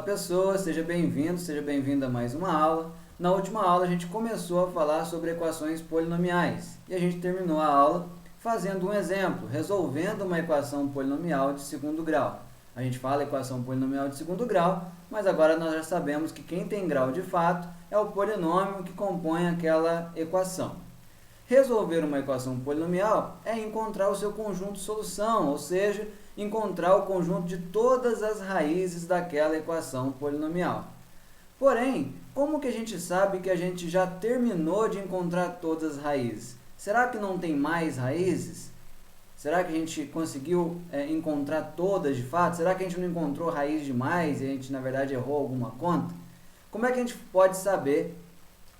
pessoas, seja bem-vindo, seja bem-vinda a mais uma aula. Na última aula a gente começou a falar sobre equações polinomiais e a gente terminou a aula fazendo um exemplo, resolvendo uma equação polinomial de segundo grau. A gente fala equação polinomial de segundo grau, mas agora nós já sabemos que quem tem grau de fato é o polinômio que compõe aquela equação. Resolver uma equação polinomial é encontrar o seu conjunto de solução, ou seja, encontrar o conjunto de todas as raízes daquela equação polinomial. Porém, como que a gente sabe que a gente já terminou de encontrar todas as raízes? Será que não tem mais raízes? Será que a gente conseguiu encontrar todas de fato? Será que a gente não encontrou raiz demais e a gente na verdade errou alguma conta? Como é que a gente pode saber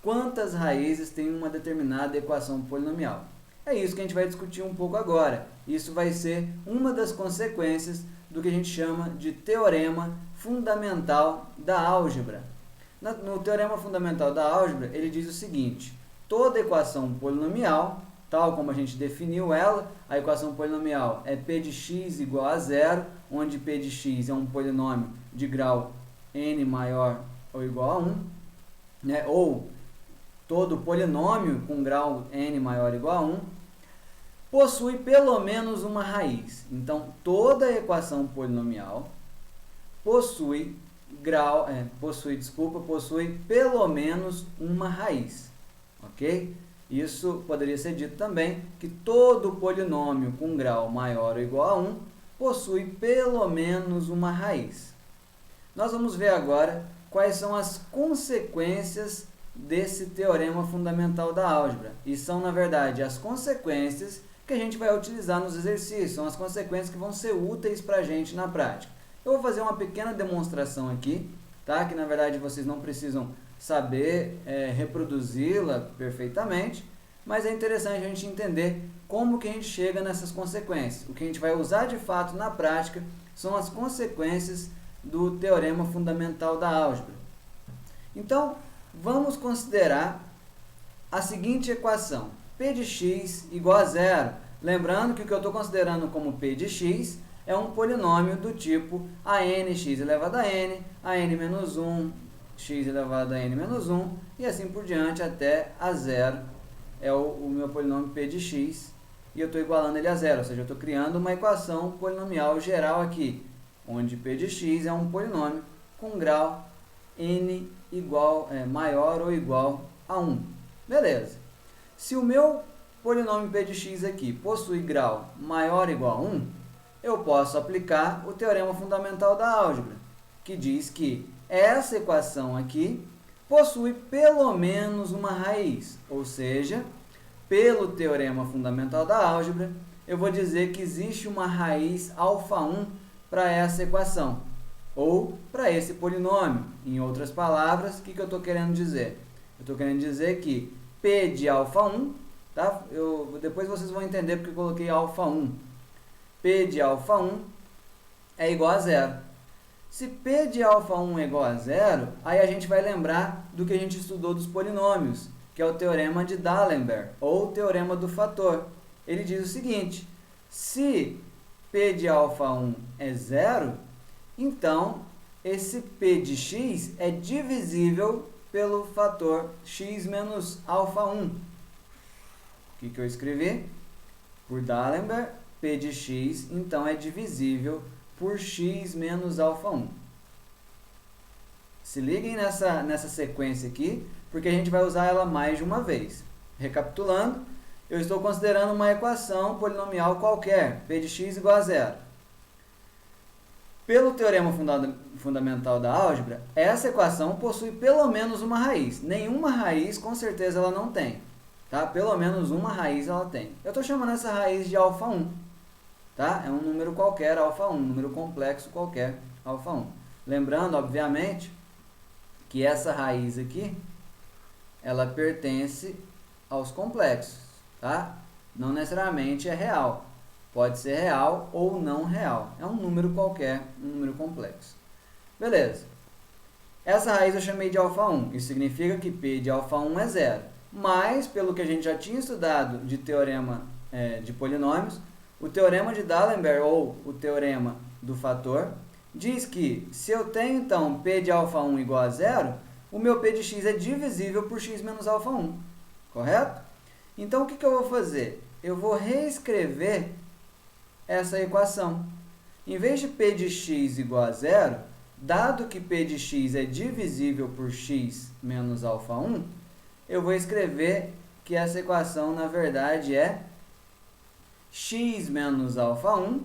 quantas raízes tem uma determinada equação polinomial? É isso que a gente vai discutir um pouco agora. Isso vai ser uma das consequências do que a gente chama de teorema fundamental da álgebra. No teorema fundamental da álgebra, ele diz o seguinte: toda equação polinomial, tal como a gente definiu ela, a equação polinomial é p de x igual a zero, onde p de x é um polinômio de grau n maior ou igual a 1, né? Ou todo polinômio com grau n maior ou igual a 1, possui pelo menos uma raiz. Então, toda equação polinomial possui pelo menos uma raiz, ok? Isso poderia ser dito também que todo polinômio com grau maior ou igual a 1 possui pelo menos uma raiz. Nós vamos ver agora quais são as consequências desse teorema fundamental da álgebra. E são, na verdade, as consequências que a gente vai utilizar nos exercícios, são as consequências que vão ser úteis para a gente na prática. Eu vou fazer uma pequena demonstração aqui, tá? Que na verdade vocês não precisam saber reproduzi-la perfeitamente, mas é interessante a gente entender como que a gente chega nessas consequências. O que a gente vai usar de fato na prática são as consequências do teorema fundamental da álgebra. Então, vamos considerar a seguinte equação: p de x igual a zero. Lembrando que o que eu estou considerando como p de x é um polinômio do tipo AN(x) elevado a n menos 1, x elevado a n menos 1, e assim por diante até a zero. É o meu polinômio p de x, e eu estou igualando ele a zero, ou seja, eu estou criando uma equação polinomial geral aqui, onde p de x é um polinômio com grau n maior ou igual a 1. Beleza. Se o meu polinômio p de x aqui possui grau maior ou igual a 1, eu posso aplicar o teorema fundamental da álgebra, que diz que essa equação aqui possui pelo menos uma raiz, ou seja, pelo teorema fundamental da álgebra, eu vou dizer que existe uma raiz α1 para essa equação, ou para esse polinômio. Em outras palavras, o que eu estou querendo dizer? Eu estou querendo dizer que p de α1, tá? Depois vocês vão entender porque eu coloquei α1. P de α1 é igual a zero. Se P de α1 é igual a zero, aí a gente vai lembrar do que a gente estudou dos polinômios, que é o teorema de D'Alembert, ou teorema do fator. Ele diz o seguinte: se P de α1 é zero, então esse P de x é divisível pelo fator x menos α1. O que eu escrevi? Por D'Alembert, P de x, então, é divisível por x menos α1. Se liguem nessa sequência aqui, porque a gente vai usar ela mais de uma vez. Recapitulando, eu estou considerando uma equação polinomial qualquer, p de x igual a zero. Pelo teorema fundamental da álgebra, essa equação possui pelo menos uma raiz. Nenhuma raiz, com certeza, ela não tem. Tá? Pelo menos uma raiz ela tem. Eu estou chamando essa raiz de α1. Tá? É um número qualquer, α1, um número complexo qualquer, α1. Lembrando, obviamente, que essa raiz aqui, ela pertence aos complexos, tá? Não necessariamente é real. Pode ser real ou não real. É um número qualquer, um número complexo. Beleza. Essa raiz eu chamei de α1. Isso significa que p de α1 é zero. Mas, pelo que a gente já tinha estudado de teorema de polinômios, o teorema de D'Alembert, ou o teorema do fator, diz que se eu tenho, então, P de alfa 1 igual a zero, o meu P de x é divisível por x menos alfa 1, correto? Então, o que eu vou fazer? Eu vou reescrever essa equação. Em vez de P de x igual a zero, dado que P de x é divisível por x menos alfa 1, eu vou escrever que essa equação, na verdade, é x menos alfa 1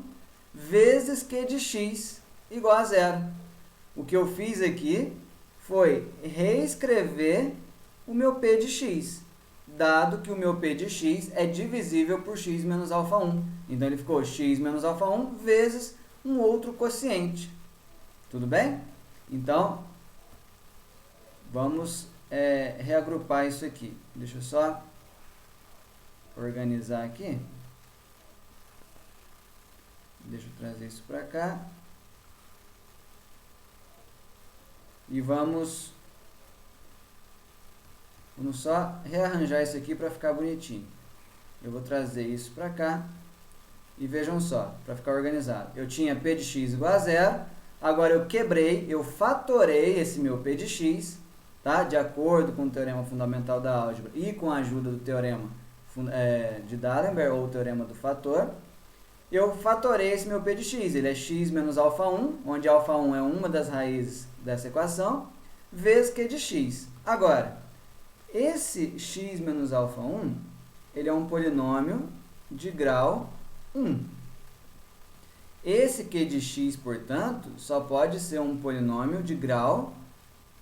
vezes q de x igual a zero. O que eu fiz aqui foi reescrever o meu P de x, dado que o meu P de x é divisível por x menos alfa 1. Então, ele ficou x menos alfa 1 vezes um outro quociente. Tudo bem? Então, vamos reagrupar isso aqui. Deixa eu só organizar aqui. Deixa eu trazer isso para cá. E vamos só rearranjar isso aqui para ficar bonitinho. Eu vou trazer isso para cá. E vejam só, para ficar organizado. Eu tinha P de x igual a zero. Agora eu quebrei, eu fatorei esse meu P de x, tá? De acordo com o teorema fundamental da álgebra e com a ajuda do teorema de D'Alembert, ou o teorema do fator. Eu fatorei esse meu P de x, ele é x menos alfa 1, onde alfa 1 é uma das raízes dessa equação, vezes q de x. Agora, esse x menos alfa 1, ele é um polinômio de grau 1. Esse q de x, portanto, só pode ser um polinômio de grau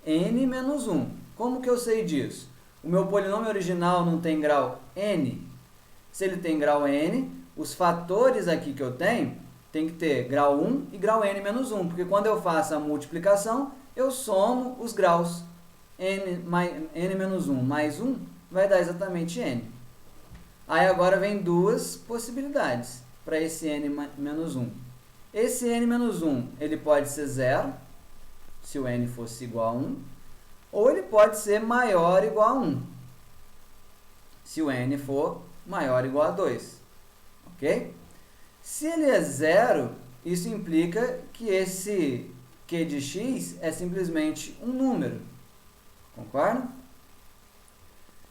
n menos 1. Como que eu sei disso? O meu polinômio original não tem grau n? Se ele tem grau n, os fatores aqui que eu tenho tem que ter grau 1 e grau n menos 1, porque quando eu faço a multiplicação, eu somo os graus. N menos 1 mais 1 vai dar exatamente n. Aí agora vem duas possibilidades para esse n menos 1. Esse n menos 1 ele pode ser 0, se o n fosse igual a 1, ou ele pode ser maior ou igual a 1, se o n for maior ou igual a 2. Ok? Se ele é 0, isso implica que esse q de x é simplesmente um número. Concorda?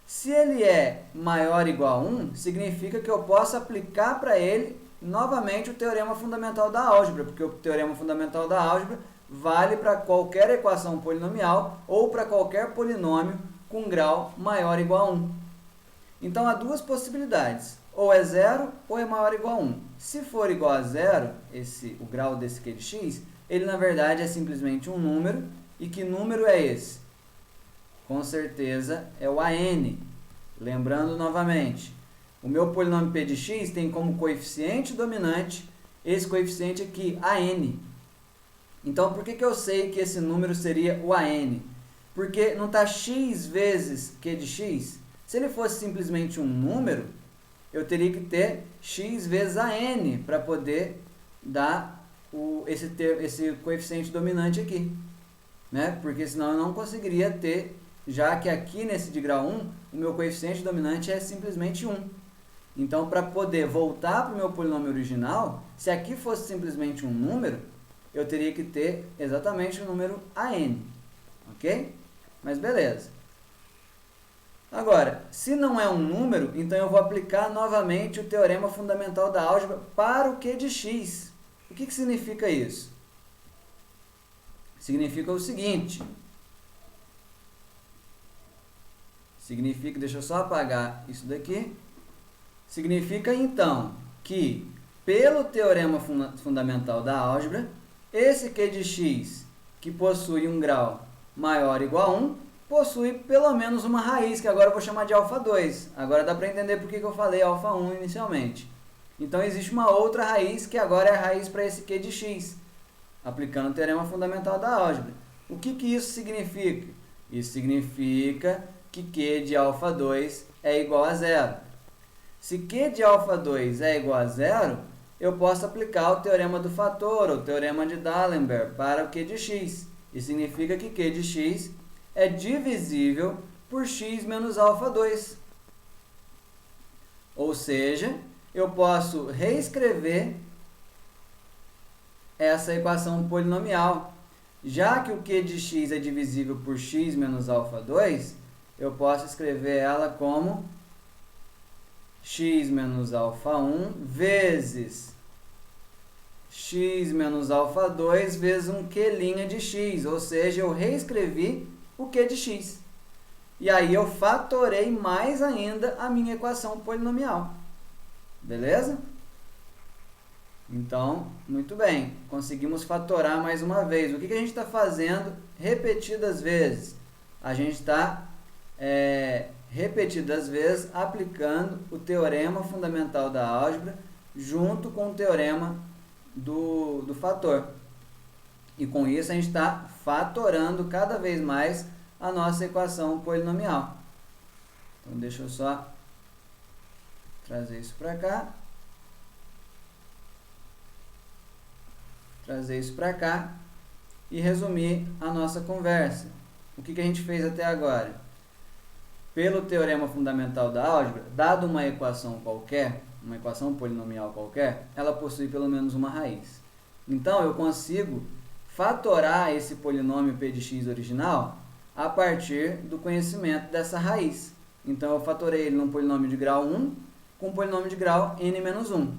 Se ele é maior ou igual a 1, significa que eu posso aplicar para ele novamente o teorema fundamental da álgebra, porque o teorema fundamental da álgebra vale para qualquer equação polinomial ou para qualquer polinômio com grau maior ou igual a 1. Então, há duas possibilidades. Ou é 0 ou é maior ou igual a 1. Se for igual a 0, o grau desse q de x, ele na verdade é simplesmente um número. E que número é esse? Com certeza é o AN. Lembrando novamente, o meu polinômio P de x tem como coeficiente dominante esse coeficiente aqui, AN. Então, por que eu sei que esse número seria o AN? Porque não está x vezes q de x? Se ele fosse simplesmente um número, eu teria que ter x vezes AN para poder dar esse coeficiente dominante aqui. Né? Porque senão eu não conseguiria ter, já que aqui nesse de grau 1, o meu coeficiente dominante é simplesmente 1. Então, para poder voltar para o meu polinômio original, se aqui fosse simplesmente um número, eu teria que ter exatamente o número AN. Ok? Mas beleza. Agora, se não é um número, então eu vou aplicar novamente o teorema fundamental da álgebra para o q de x. O que significa isso? Significa o seguinte. Deixa eu só apagar isso daqui. Significa, então, que, pelo teorema fundamental da álgebra, esse q de x, que possui um grau maior ou igual a 1, possui pelo menos uma raiz, que agora eu vou chamar de alfa 2. Agora dá para entender por que eu falei alfa 1 inicialmente. Então, existe uma outra raiz, que agora é a raiz para esse q de x, aplicando o teorema fundamental da álgebra. O que isso significa? Isso significa que q de alfa 2 é igual a 0. Se q de alfa 2 é igual a 0, eu posso aplicar o teorema do fator, ou o teorema de D'Alembert, para o q de x. Isso significa que q de x é divisível por x menos alfa 2. Ou seja, eu posso reescrever essa equação polinomial. Já que o q de x é divisível por x menos alfa 2, eu posso escrever ela como x menos alfa 1 vezes x menos alfa 2 vezes um q' de x, ou seja, eu reescrevi o q de x. E aí eu fatorei mais ainda a minha equação polinomial. Beleza? Então, muito bem, conseguimos fatorar mais uma vez. O que a gente está fazendo repetidas vezes? A gente está repetidas vezes aplicando o teorema fundamental da álgebra junto com o teorema do fator. E com isso a gente está fatorando cada vez mais a nossa equação polinomial. Então deixa eu só trazer isso para cá. Trazer isso para cá e resumir a nossa conversa. O que a gente fez até agora? Pelo teorema fundamental da álgebra, dado uma equação qualquer, uma equação polinomial qualquer, ela possui pelo menos uma raiz. Então, eu consigo fatorar esse polinômio p de x original a partir do conhecimento dessa raiz. Então, eu fatorei ele num polinômio de grau 1 com um polinômio de grau n-1.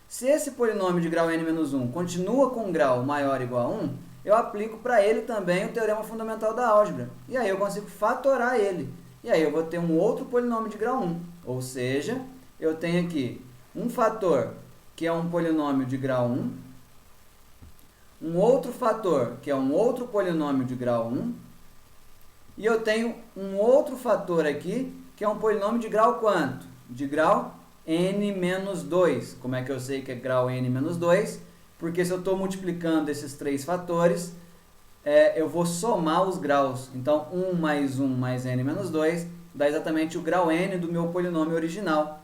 Se esse polinômio de grau n-1 continua com um grau maior ou igual a 1, eu aplico para ele também o teorema fundamental da álgebra. E aí eu consigo fatorar ele. E aí eu vou ter um outro polinômio de grau 1. Ou seja, eu tenho aqui um fator que é um polinômio de grau 1, um outro fator que é um outro polinômio de grau 1, e eu tenho um outro fator aqui que é um polinômio de grau quanto? De grau n-2. Como é que eu sei que é grau n-2? Porque se eu estou multiplicando esses três fatores, eu vou somar os graus. Então, 1 mais 1 mais n-2 dá exatamente o grau n do meu polinômio original.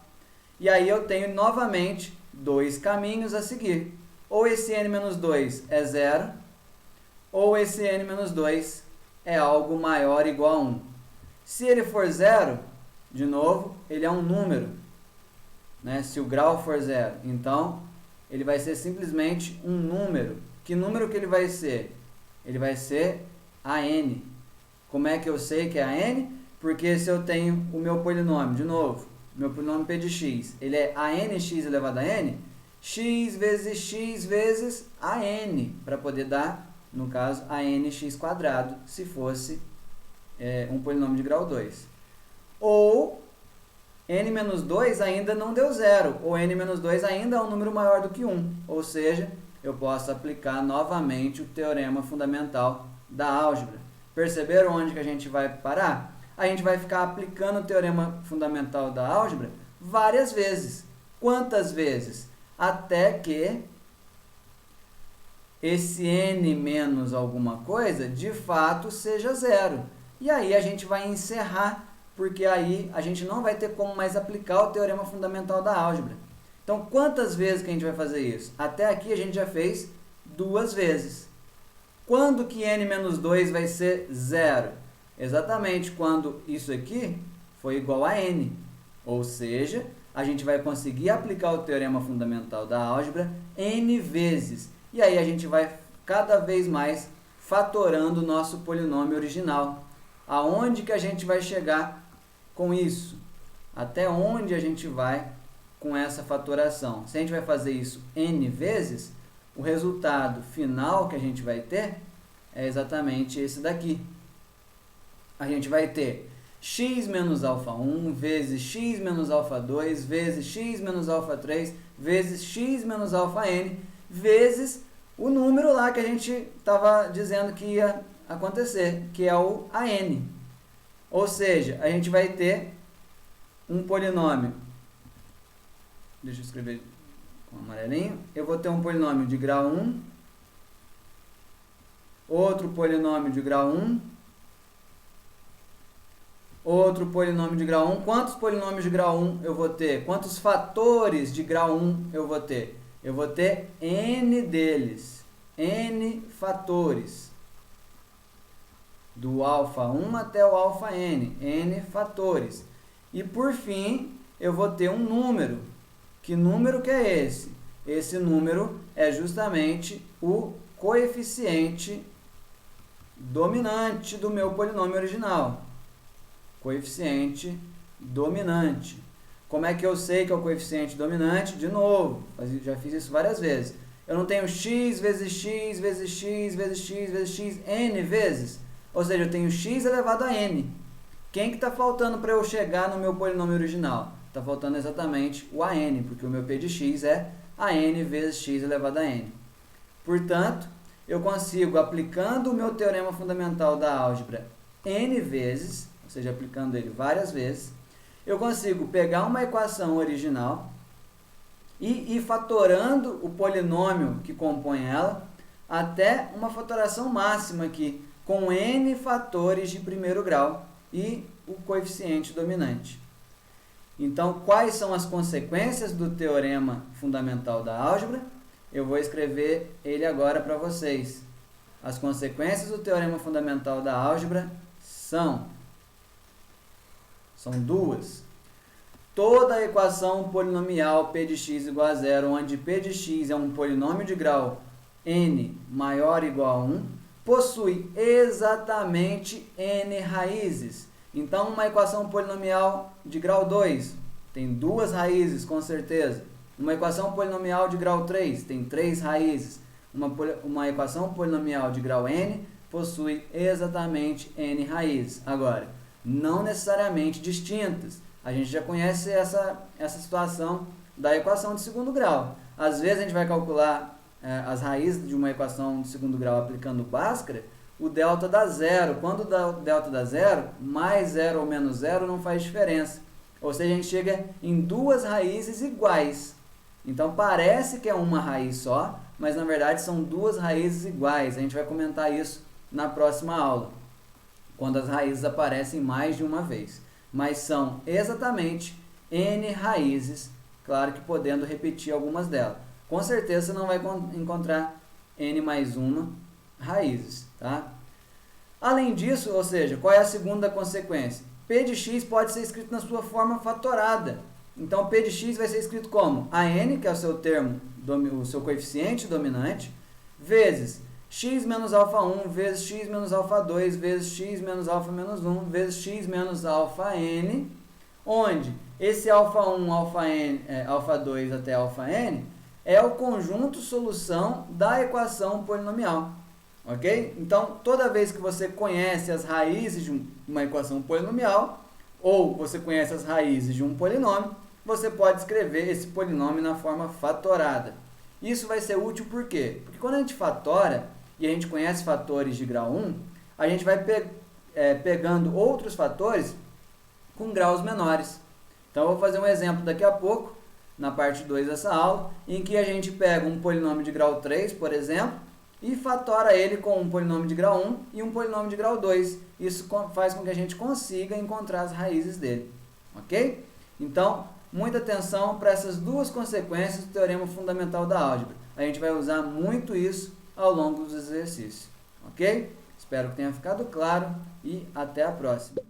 E aí eu tenho novamente dois caminhos a seguir. Ou esse n-2 é zero, ou esse n-2 é algo maior ou igual a 1. Se ele for zero, de novo, ele é um número. Né? Se o grau for zero, então ele vai ser simplesmente um número. Que número que ele vai ser? Ele vai ser a n. Como é que eu sei que é a n? Porque se eu tenho o meu polinômio, de novo, meu polinômio p de x, ele é a nx elevado a n, x vezes a n, para poder dar, no caso, a nx quadrado, se fosse um polinômio de grau 2. Ou n-2 ainda não deu zero, ou n-2 ainda é um número maior do que 1, ou seja, eu posso aplicar novamente o teorema fundamental da álgebra. Perceberam onde que a gente vai parar? A gente vai ficar aplicando o teorema fundamental da álgebra várias vezes. Quantas vezes? Até que esse n menos alguma coisa, de fato, seja zero. E aí a gente vai encerrar, porque aí a gente não vai ter como mais aplicar o teorema fundamental da álgebra. Então, quantas vezes que a gente vai fazer isso? Até aqui a gente já fez 2 vezes. Quando que n-2 vai ser zero? Exatamente quando isso aqui for igual a n. Ou seja, a gente vai conseguir aplicar o teorema fundamental da álgebra n vezes. E aí a gente vai cada vez mais fatorando o nosso polinômio original. Aonde que a gente vai chegar com isso? Até onde a gente vai com essa fatoração? Se a gente vai fazer isso n vezes, o resultado final que a gente vai ter é exatamente esse daqui. A gente vai ter x menos alfa 1 vezes x menos alfa 2 vezes x menos alfa 3 vezes x menos alfa n vezes o número lá que a gente estava dizendo que ia acontecer, que é o an. Ou seja, a gente vai ter um polinômio. Deixa eu escrever com amarelinho. Eu vou ter um polinômio de grau 1, outro polinômio de grau 1, outro polinômio de grau 1. Quantos polinômios de grau 1 eu vou ter? Quantos fatores de grau 1 eu vou ter? Eu vou ter n deles, n fatores, do alfa 1 até o alfa n, n fatores. E por fim, eu vou ter um número. Que número que é esse? Esse número é justamente o coeficiente dominante do meu polinômio original. Coeficiente dominante. Como é que eu sei que é o coeficiente dominante? De novo, já fiz isso várias vezes. Eu não tenho x vezes x vezes x vezes x vezes x n vezes. Ou seja, eu tenho x elevado a n. Quem que está faltando para eu chegar no meu polinômio original? Está faltando exatamente o an, porque o meu p de x é an vezes x elevado a n. Portanto, eu consigo, aplicando o meu teorema fundamental da álgebra n vezes, ou seja, aplicando ele várias vezes, eu consigo pegar uma equação original e ir fatorando o polinômio que compõe ela até uma fatoração máxima aqui, com n fatores de primeiro grau e o coeficiente dominante. Então, quais são as consequências do teorema fundamental da álgebra? Eu vou escrever ele agora para vocês. As consequências do teorema fundamental da álgebra são duas. Toda equação polinomial p de x igual a zero, onde p de x é um polinômio de grau n maior ou igual a 1, possui exatamente n raízes. Então, uma equação polinomial de grau 2 tem duas raízes, com certeza. Uma equação polinomial de grau 3 tem 3 raízes. Uma equação polinomial de grau n possui exatamente n raízes. Agora, não necessariamente distintas. A gente já conhece essa situação da equação de segundo grau. Às vezes a gente vai calcular as raízes de uma equação de segundo grau aplicando Bhaskara, o delta dá zero. Quando o delta dá zero, mais zero ou menos zero não faz diferença. Ou seja, a gente chega em duas raízes iguais. Então parece que é uma raiz só, mas na verdade são duas raízes iguais. A gente vai comentar isso na próxima aula, quando as raízes aparecem mais de uma vez. Mas são exatamente n raízes, claro que podendo repetir algumas delas. Com certeza você não vai encontrar n mais uma raízes, tá? Além disso, ou seja, qual é a segunda consequência? P de x pode ser escrito na sua forma fatorada. Então, P de x vai ser escrito como an, que é o seu termo, o seu coeficiente dominante, vezes x menos alfa 1, vezes x menos alfa 2, vezes x menos alfa menos 1, vezes x menos alfa n, onde esse alfa 1, alfa 2 até alfa n é o conjunto solução da equação polinomial. Ok? Então, toda vez que você conhece as raízes de uma equação polinomial, ou você conhece as raízes de um polinômio, você pode escrever esse polinômio na forma fatorada. Isso vai ser útil por quê? Porque quando a gente fatora, e a gente conhece fatores de grau 1, a gente vai pegando outros fatores com graus menores. Então, eu vou fazer um exemplo daqui a pouco, na parte 2 dessa aula, em que a gente pega um polinômio de grau 3, por exemplo, e fatora ele com um polinômio de grau 1 e um polinômio de grau 2. Isso faz com que a gente consiga encontrar as raízes dele. Ok? Então, muita atenção para essas duas consequências do teorema fundamental da álgebra. A gente vai usar muito isso ao longo dos exercícios. Ok? Espero que tenha ficado claro e até a próxima.